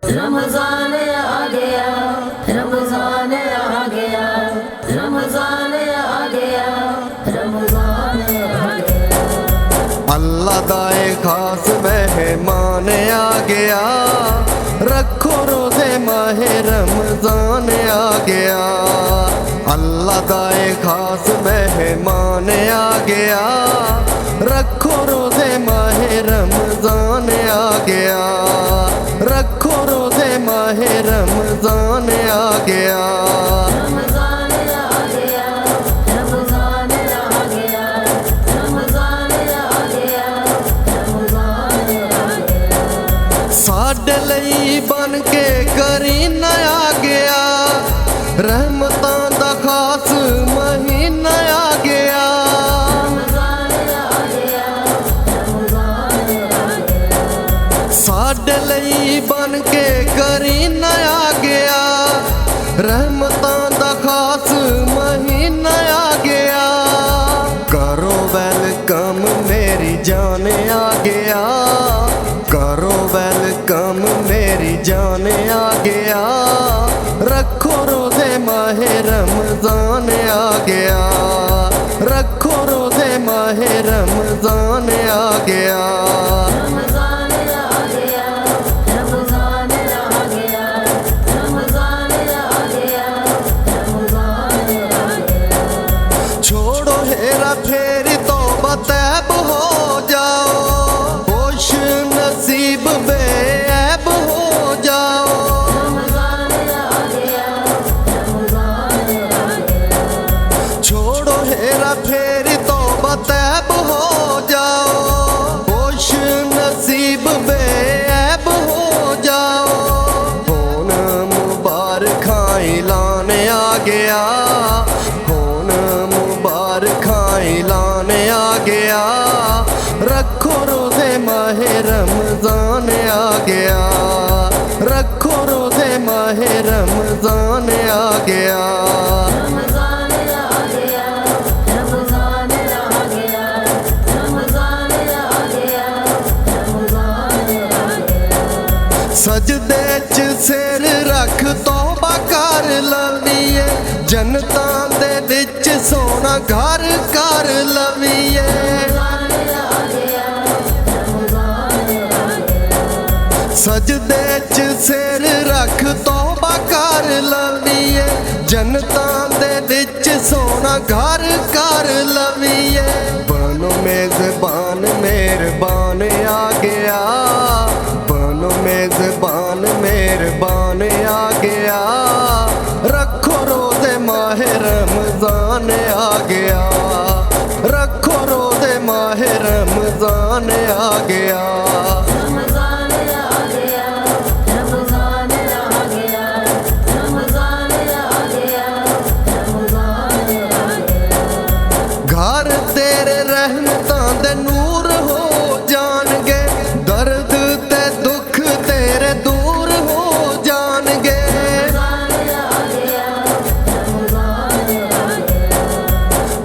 रमजान आ गया, रमजान आ गया, रमजान आ गया, रमजान आ गया। अल्लाह दा खास मेहमान आ गया, रखो रोज़े माहे रमजान आ गया। अल्लाह दा खास मेहमान आ गया, रखो रोज़े माहे रमजान आ गया। रखो रोज़े माहे रमजान आ गया। रमजान आ गया, रमजान आ गया, रमजान आ गया, रमजान आ गया। साडे लई बन के करीना आ गया, रहमतां दा खास महीना आ गया। साडे लई बन के करीना आ गया, रहमतां दा खास महीना आ गया। करो वेलकम मेरी जान आ गया, करो वेलकम मेरी जान आ गया। रखो रोज़े माहे रमजान आ गया, रखो रोज़े माहे रमजान आ गया। रमजान आ गया, रमजान आ गया, रमजान आ गया, रमजान आ गया। छोड़ो हेरा फेरी तौबा तैब हो जाओ, खुश नसीब बेऐब हो जाओ। रमजान आ गया, रमजान आ गया। छोड़ो हेरा फेरी तौबा तैब हो जाओ, खुश नसीब बेऐब हो जाओ। होन मुबारक लाने आ गया, होन मुबारक लाने आ गया। रखो रोज़े माहे रमजान आ गया, रखो रोज़े माहे रमजान आ गया। रमजान आ गया, रमजान आ गया, रमजान आ गया, रमजान आ गया। सजदे च सिर रख तौबा कर लवीए, जनतां दे विच सोना घर कर लवीए। सजदे च सिर रख तौबा कर लवीए, जनतां दे विच सोना घर कर लवीए। बनो मेज़बान मेहरबान आ गया, बनो मेज़बान मेहरबान आ गया। रखो रोज़े माहे रमजान आ गया, रखो रोज़े माहे रमजान आ गया। रमजान आ गया, रमजान आ गया, रमजान आ गया, रमजान आ गया। घर तेरे रहमतां दे नूर हो जाणगे, दर्द ते दुख तेरे दूर हो जाणगे।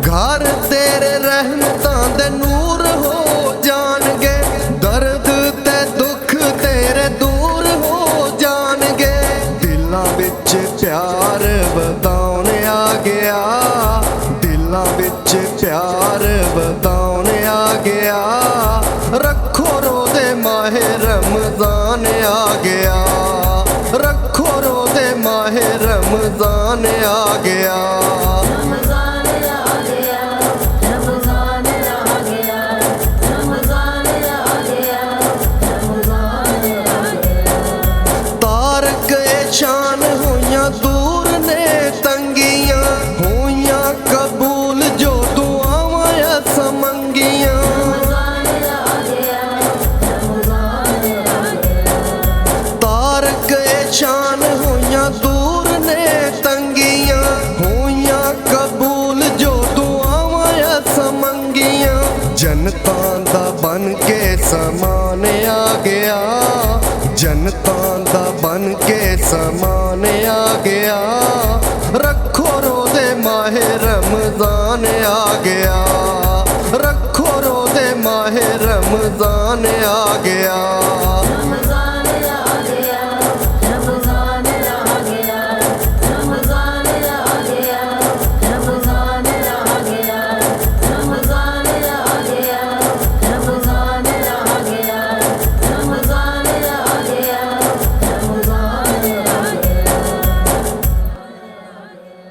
घर तेरे रहमतां दे नूर हो जाणगे, दर्द ते दुख तेरे दूर हो जाणगे। दिलां विच प्यार वधाउण आ गया, दिलां विच प्यार वधाउण आ गया। रखो रोज़े माहे रमजान आ गया, रखो रोज़े माहे रमजान आ गया। रमजान आ गया, रमजान आ गया, रमजान आ गया, रमजान आ गया। तारक शान होइयां दूर ने तंगियां, होइयां कबूल जो दुआवां अस मंगियां। तारक शान होइयां दूर ने तंगियां, होइयां कबूल जो दुआवां अस मंगियां। जनतां दा बन के समान आ गया, जनतां दा बन के समान आ गया। रखो रोज़े माहे रमजान आ गया।